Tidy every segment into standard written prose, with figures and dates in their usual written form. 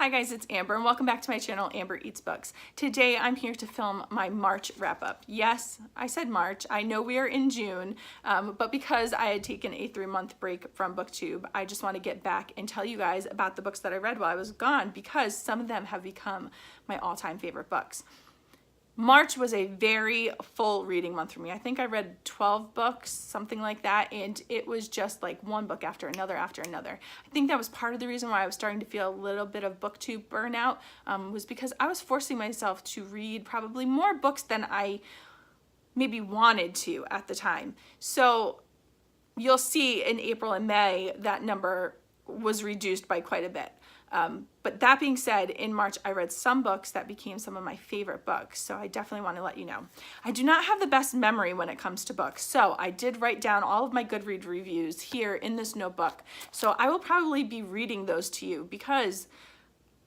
Hi guys, it's Amber and welcome back to my channel, Amber Eats Books. Today I'm here to film my March wrap-up. Yes, I said March. I know we are in June, but because I had taken a 3-month break from BookTube, I just want to get back and tell you guys about the books that I read while I was gone because some of them have become my all-time favorite books. March was a very full reading month for me. I think I read 12 books, something like that, and it was just like one book after another after another. I think that was part of the reason why I was starting to feel a little bit of BookTube burnout, was because I was forcing myself to read probably more books than I maybe wanted to at the time. So you'll see in April and May that number was reduced by quite a bit. But that being said, in March, I read some books that became some of my favorite books, so I definitely want to let you know. I do not have the best memory when it comes to books, so I did write down all of my Goodreads reviews here in this notebook, so I will probably be reading those to you because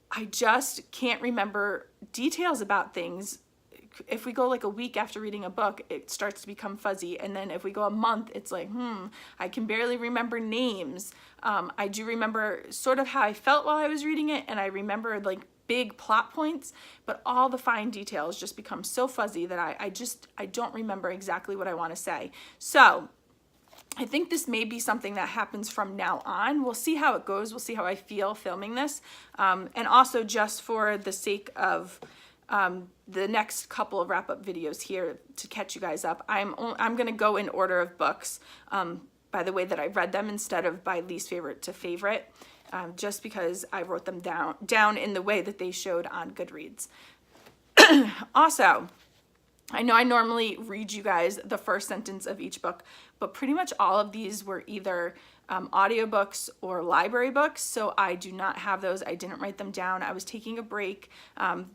I just can't remember details about things. If we go like a week after reading a book, it starts to become fuzzy. And then if we go a month, it's like, I can barely remember names. I do remember sort of how I felt while I was reading it. And I remember like big plot points, but all the fine details just become so fuzzy that I don't remember exactly what I want to say. So I think this may be something that happens from now on. We'll see how it goes. We'll see how I feel filming this. And also just for the sake of the next couple of wrap-up videos here to catch you guys up, I'm going to go in order of books by the way that I read them instead of by least favorite to favorite, just because I wrote them down in the way that they showed on Goodreads. Also, I know I normally read you guys the first sentence of each book, but pretty much all of these were either audiobooks or library books, so I do not have those. I didn't write them down. I was taking a break.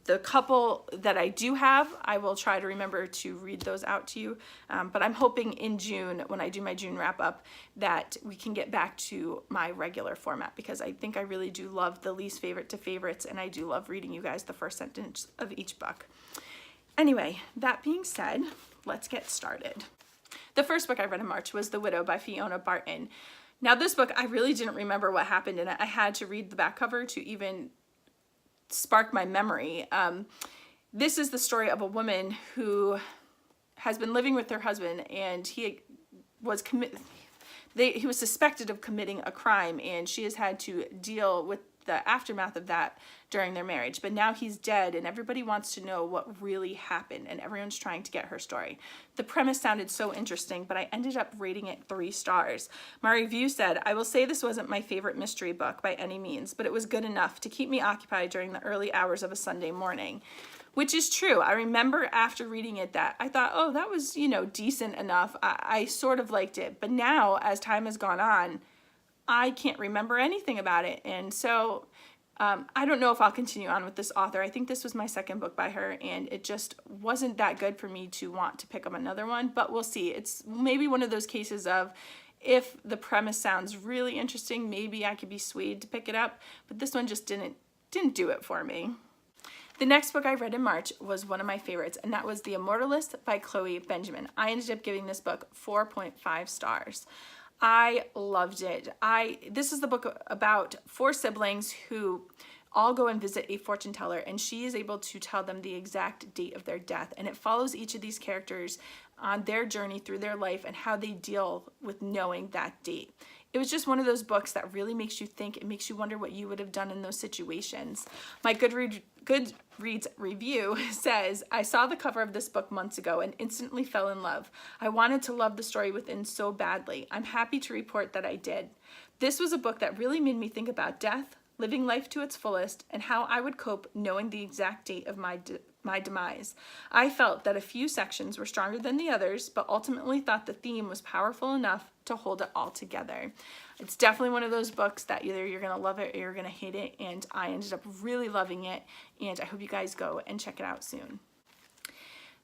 The couple that I do have, I will try to remember to read those out to you, but I'm hoping in June, when I do my June wrap-up, that we can get back to my regular format because I think I really do love the least favorite to favorites, and I do love reading you guys the first sentence of each book. Anyway, that being said, let's get started. The first book I read in March was The Widow by Fiona Barton. Now this book, I really didn't remember what happened in it. I had to read the back cover to even spark my memory. This is the story of a woman who has been living with her husband, and he was suspected of committing a crime, and she has had to deal with the aftermath of that during their marriage. But now he's dead and everybody wants to know what really happened, and everyone's trying to get her story. The premise sounded so interesting, but I ended up rating it 3 stars. My review said, "I will say this wasn't my favorite mystery book by any means, but it was good enough to keep me occupied during the early hours of a Sunday morning." Which is true. I remember after reading it that I thought, oh, that was, decent enough. I sort of liked it. But now, as time has gone on, I can't remember anything about it. And so I don't know if I'll continue on with this author. I think this was my second book by her, and it just wasn't that good for me to want to pick up another one, but we'll see. It's maybe one of those cases of if the premise sounds really interesting, maybe I could be swayed to pick it up, but this one just didn't do it for me. The next book I read in March was one of my favorites, and that was The Immortalist by Chloe Benjamin. I ended up giving this book 4.5 stars. I loved it. This is the book about 4 siblings who all go and visit a fortune teller, and she is able to tell them the exact date of their death. And it follows each of these characters on their journey through their life and how they deal with knowing that date. It was just one of those books that really makes you think. It makes you wonder what you would have done in those situations. My Goodreads review says, "I saw the cover of this book months ago and instantly fell in love. I wanted to love the story within so badly. I'm happy to report that I did. This was a book that really made me think about death, living life to its fullest, and how I would cope knowing the exact date of my demise. I felt that a few sections were stronger than the others, but ultimately thought the theme was powerful enough to hold it all together." It's definitely one of those books that either you're going to love it or you're going to hate it, and I ended up really loving it, and I hope you guys go and check it out soon.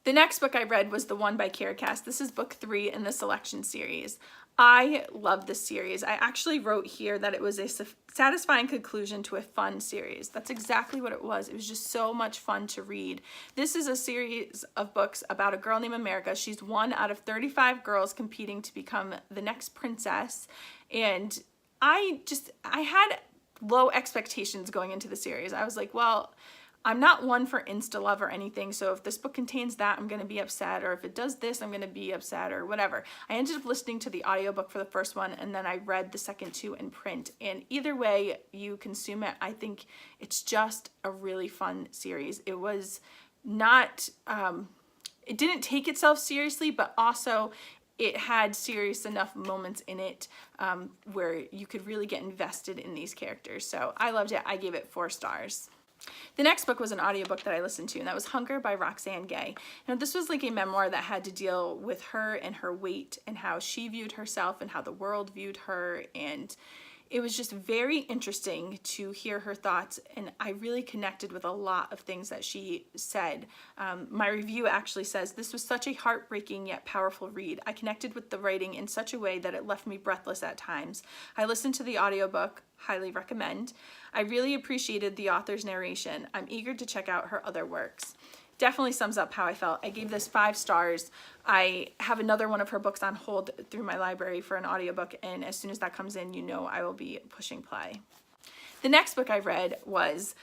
The next book I read was The One by Kara Cass. This is book 3 in the selection series. I love this series. I actually wrote here that it was a satisfying conclusion to a fun series. That's exactly what it was. It was just so much fun to read. This is a series of books about a girl named America. She's one out of 35 girls competing to become the next princess. And I had low expectations going into the series. I was like, well, I'm not one for insta love or anything, so if this book contains that, I'm going to be upset, or if it does this, I'm going to be upset, or whatever. I ended up listening to the audiobook for the first one, and then I read the second two in print, and either way you consume it, I think it's just a really fun series. It was not, it didn't take itself seriously, but also it had serious enough moments in it where you could really get invested in these characters. So I loved it. I gave it 4 stars. The next book was an audiobook that I listened to, and that was Hunger by Roxane Gay. Now, this was like a memoir that had to deal with her and her weight and how she viewed herself and how the world viewed her, and it was just very interesting to hear her thoughts, and I really connected with a lot of things that she said. My review actually says, "This was such a heartbreaking yet powerful read. I connected with the writing in such a way that it left me breathless at times. I listened to the audiobook, highly recommend. I really appreciated the author's narration. I'm eager to check out her other works." Definitely sums up how I felt. I gave this 5 stars. I have another one of her books on hold through my library for an audiobook, and as soon as that comes in, you know I will be pushing play. The next book I read was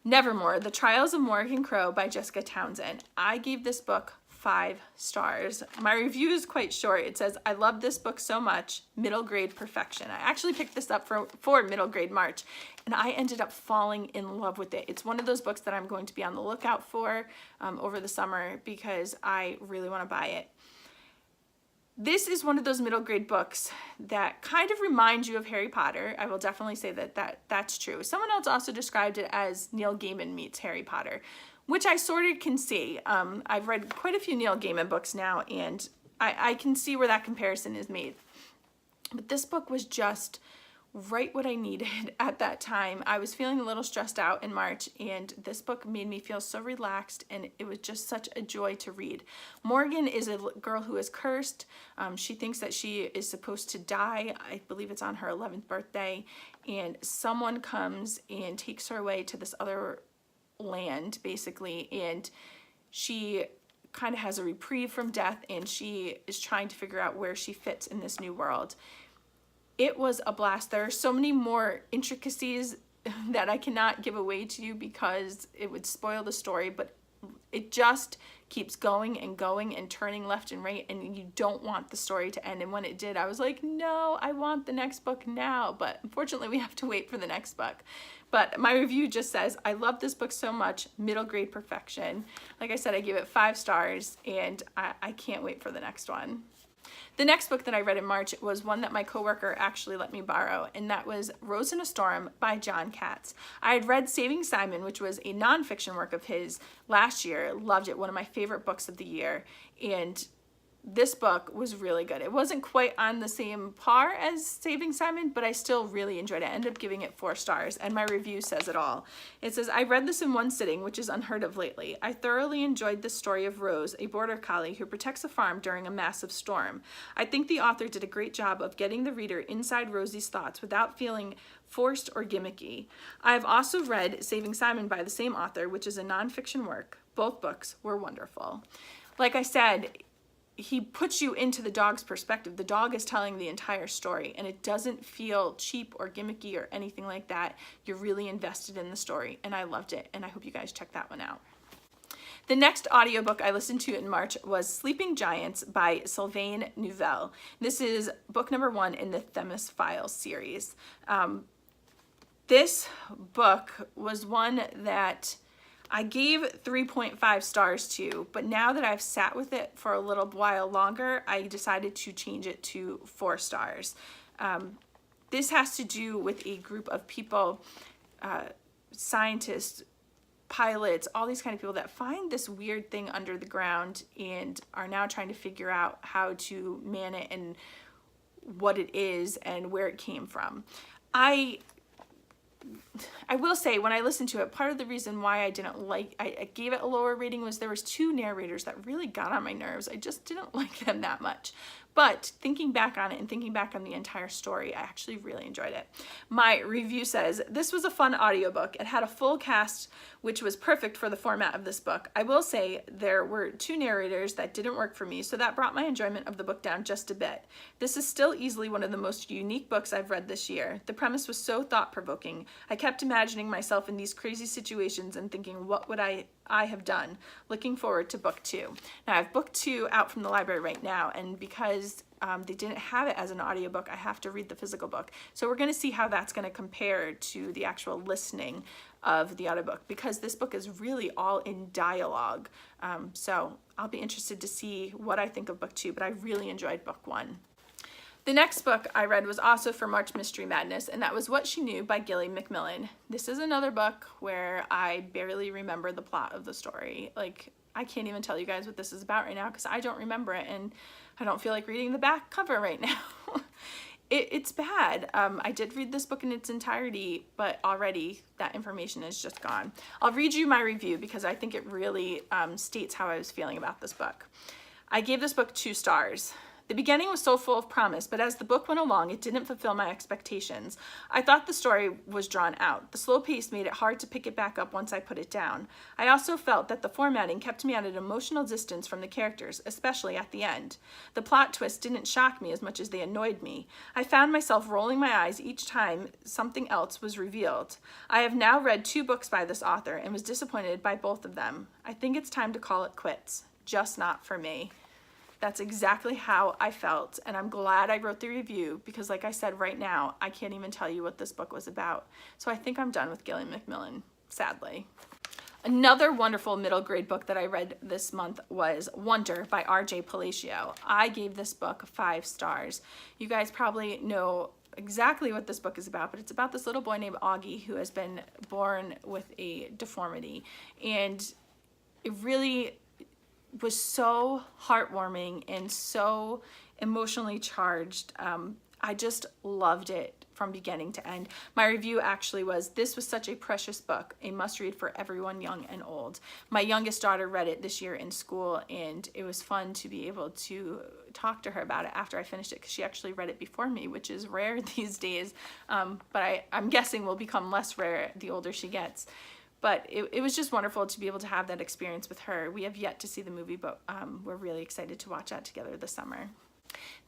Nevermore, The Trials of Morgan Crow by Jessica Townsend. I gave this book 5 stars. My review is quite short. It says, "I love this book so much, middle grade perfection." I actually picked this up for middle grade March, and I ended up falling in love with it. It's one of those books that I'm going to be on the lookout for over the summer because I really want to buy it. This is one of those middle grade books that kind of reminds you of Harry Potter. I will definitely say that's true. Someone else also described it as Neil Gaiman meets Harry Potter, which I sort of can see. I've read quite a few Neil Gaiman books now, and I can see where that comparison is made. But this book was just right what I needed at that time. I was feeling a little stressed out in March, and this book made me feel so relaxed, and it was just such a joy to read. Morgan is a girl who is cursed. She thinks that she is supposed to die. I believe it's on her 11th birthday, and someone comes and takes her away to this other land, basically, and she kind of has a reprieve from death, and she is trying to figure out where she fits in this new world. It was a blast. There are so many more intricacies that I cannot give away to you because it would spoil the story, but it just keeps going and going and turning left and right, and you don't want the story to end. And when it did, I was like, no, I want the next book now. But unfortunately, we have to wait for the next book. But my review just says, "I love this book so much, middle grade perfection." Like I said, I gave it 5 stars, and I can't wait for the next one. The next book that I read in March was one that my coworker actually let me borrow, and that was Rose in a Storm by John Katz. I had read Saving Simon, which was a nonfiction work of his last year, loved it, one of my favorite books of the year, and this book was really good. It wasn't quite on the same par as Saving Simon, but I still really enjoyed it. I ended up giving it 4 stars, and my review says it all. It says, "I read this in one sitting, which is unheard of lately. I thoroughly enjoyed the story of Rose, a border collie who protects a farm during a massive storm. I think the author did a great job of getting the reader inside Rosie's thoughts without feeling forced or gimmicky. I have also read Saving Simon by the same author, which is a nonfiction work. Both books were wonderful." Like I said, he puts you into the dog's perspective. The dog is telling the entire story, and it doesn't feel cheap or gimmicky or anything like that. You're really invested in the story, and I loved it, and I hope you guys check that one out. The next audiobook I listened to in March was Sleeping Giants by Sylvain Neuvel. This is book number 1 in the Themis Files series. This book was one that I gave 3.5 stars to, but now that I've sat with it for a little while longer, I decided to change it to 4 stars. This has to do with a group of people, scientists, pilots, all these kind of people that find this weird thing under the ground and are now trying to figure out how to man it and what it is and where it came from. I I will say, when I listened to it, part of the reason why I gave it a lower rating was there was two narrators that really got on my nerves. I just didn't like them that much. But thinking back on it and thinking back on the entire story, I actually really enjoyed it. My review says, this was a fun audiobook. It had a full cast, which was perfect for the format of this book. I will say there were two narrators that didn't work for me, so that brought my enjoyment of the book down just a bit. This is still easily one of the most unique books I've read this year. The premise was so thought-provoking. I kept imagining myself in these crazy situations and thinking, what would I have done? Looking forward to book 2. Now, I have book 2 out from the library right now, and because they didn't have it as an audiobook, I have to read the physical book. So we're going to see how that's going to compare to the actual listening of the audiobook, because this book is really all in dialogue. So I'll be interested to see what I think of book 2, but I really enjoyed book 1. The next book I read was also for March Mystery Madness, and that was What She Knew by Gilly Macmillan. This is another book where I barely remember the plot of the story. Like, I can't even tell you guys what this is about right now because I don't remember it, and I don't feel like reading the back cover right now. It's bad. I did read this book in its entirety, but already that information is just gone. I'll read you my review because I think it really states how I was feeling about this book. I gave this book 2 stars. The beginning was so full of promise, but as the book went along, it didn't fulfill my expectations. I thought the story was drawn out. The slow pace made it hard to pick it back up once I put it down. I also felt that the formatting kept me at an emotional distance from the characters, especially at the end. The plot twist didn't shock me as much as they annoyed me. I found myself rolling my eyes each time something else was revealed. I have now read 2 books by this author and was disappointed by both of them. I think it's time to call it quits. Just not for me. That's exactly how I felt, and I'm glad I wrote the review because, like I said, right now, I can't even tell you what this book was about. So I think I'm done with Gilly Macmillan, sadly. Another wonderful middle grade book that I read this month was Wonder by R.J. Palacio. I gave this book 5 stars. You guys probably know exactly what this book is about, but it's about this little boy named Augie who has been born with a deformity, and it really was so heartwarming and so emotionally charged. I just loved it from beginning to end. My review actually was, this was such a precious book, a must read for everyone young and old. My youngest daughter read it this year in school, and it was fun to be able to talk to her about it after I finished it because she actually read it before me, which is rare these days, but I'm guessing will become less rare the older she gets. But it was just wonderful to be able to have that experience with her. We have yet to see the movie, but we're really excited to watch that together this summer.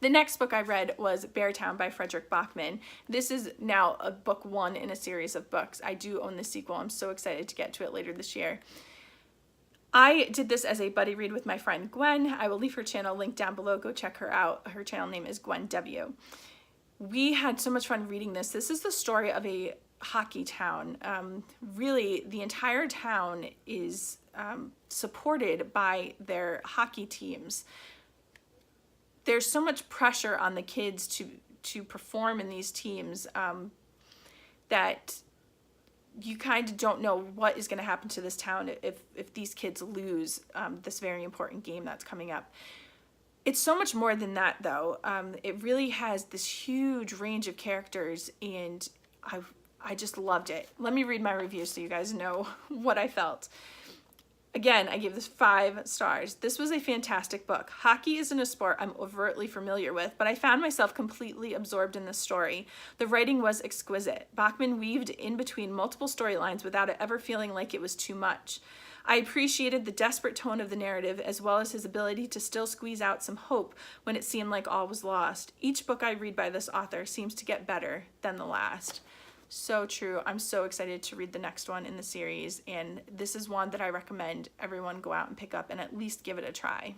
The next book I read was Beartown by Frederick Bachman. This is now a book 1 in a series of books. I do own the sequel. I'm so excited to get to it later this year. I did this as a buddy read with my friend Gwen. I will leave her channel linked down below. Go check her out. Her channel name is Gwen W. We had so much fun reading this. This is the story of a hockey town. Really, the entire town is supported by their hockey teams. There's so much pressure on the kids to perform in these teams that you kind of don't know what is going to happen to this town if these kids lose this very important game that's coming up. It's so much more than that, though. It really has this huge range of characters, and I just loved it. Let me read my review so you guys know what I felt. Again, I gave this 5 stars. This was a fantastic book. Hockey isn't a sport I'm overtly familiar with, but I found myself completely absorbed in this story. The writing was exquisite. Bachman weaved in between multiple storylines without it ever feeling like it was too much. I appreciated the desperate tone of the narrative, as well as his ability to still squeeze out some hope when it seemed like all was lost. Each book I read by this author seems to get better than the last. So true. I'm so excited to read the next one in the series, and this is one that I recommend everyone go out and pick up and at least give it a try.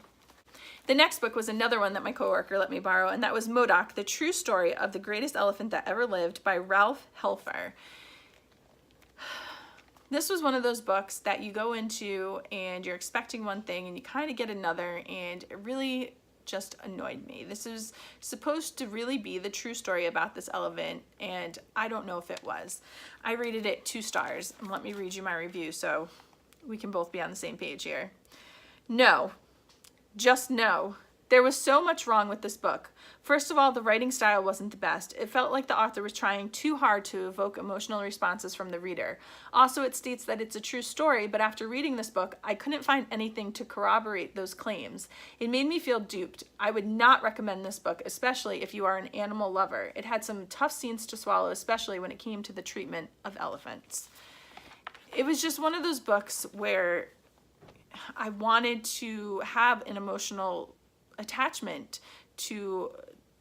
The next book was another one that my coworker let me borrow, and that was Modoc, The True Story of the Greatest Elephant That Ever Lived by Ralph Helfer. This was one of those books that you go into and you're expecting one thing and you kind of get another, and it really just annoyed me. This is supposed to really be the true story about this elephant, and I don't know if it was. I rated it 2 stars, and let me read you my review so we can both be on the same page here. No, just no. There was so much wrong with this book. First of all, the writing style wasn't the best. It felt like the author was trying too hard to evoke emotional responses from the reader. Also, it states that it's a true story, but after reading this book, I couldn't find anything to corroborate those claims. It made me feel duped. I would not recommend this book, especially if you are an animal lover. It had some tough scenes to swallow, especially when it came to the treatment of elephants. It was just one of those books where I wanted to have an emotional attachment to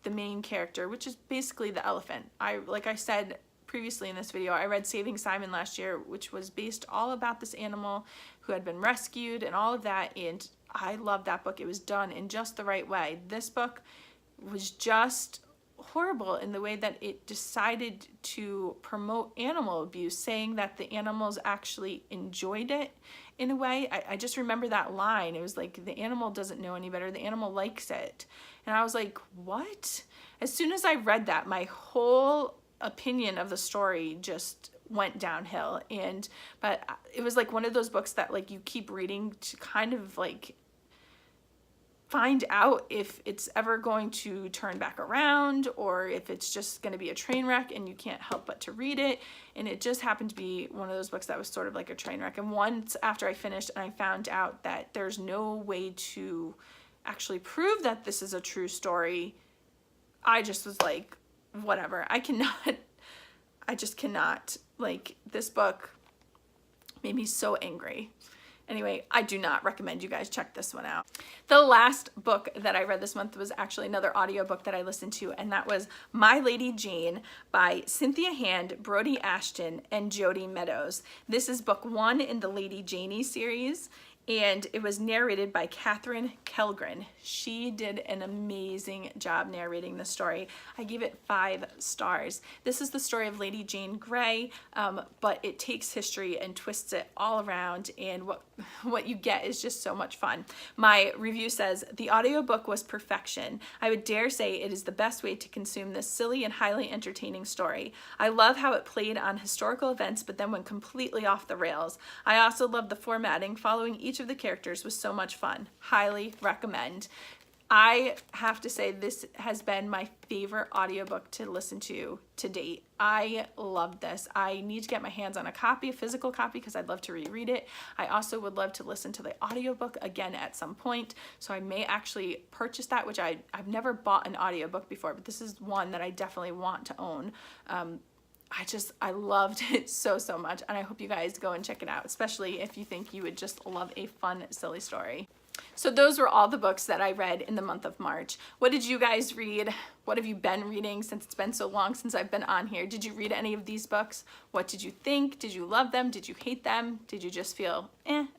the main character, which is basically the elephant. Like I said previously in this video, I read Saving Simon last year, which was based all about this animal who had been rescued and all of that, and I loved that book. It was done in just the right way. This book was just horrible in the way that it decided to promote animal abuse, saying that the animals actually enjoyed it in a way. I just remember that line. It was like, the animal doesn't know any better, the animal likes it. And I was like, what? As soon as I read that, my whole opinion of the story just went downhill. But it was like one of those books that like you keep reading to kind of like find out if it's ever going to turn back around or if it's just going to be a train wreck, and you can't help but to read it. And it just happened to be one of those books that was sort of like a train wreck. And once after I finished and I found out that there's no way to actually prove that this is a true story, I just was like, whatever. I just cannot. Like, this book made me so angry. Anyway, I do not recommend you guys check this one out. The last book that I read this month was actually another audiobook that I listened to, and that was My Lady Jane by Cynthia Hand, Brody Ashton, and Jody Meadows. This is book 1 in the Lady Janie series, and it was narrated by Katherine Kellgren. She did an amazing job narrating the story. I gave it 5 stars. This is the story of Lady Jane Grey, but it takes history and twists it all around, and what you get is just so much fun. My review says, the audiobook was perfection. I would dare say it is the best way to consume this silly and highly entertaining story. I love how it played on historical events, but then went completely off the rails. I also love the formatting. Following each of the characters was so much fun. Highly recommend. I have to say this has been my favorite audiobook to listen to date. I loved this. I need to get my hands on a copy, a physical copy, because I'd love to reread it. I also would love to listen to the audiobook again at some point, so I may actually purchase that, which I've never bought an audiobook before, but this is one that I definitely want to own. I loved it so much, and I hope you guys go and check it out, especially if you think you would just love a fun, silly story. So those were all the books that I read in the month of March. What did you guys read? What have you been reading since it's been so long since I've been on here? Did you read any of these books? What did you think? Did you love them? Did you hate them? Did you just feel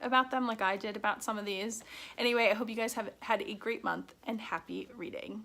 about them like I did about some of these? Anyway, I hope you guys have had a great month, and happy reading.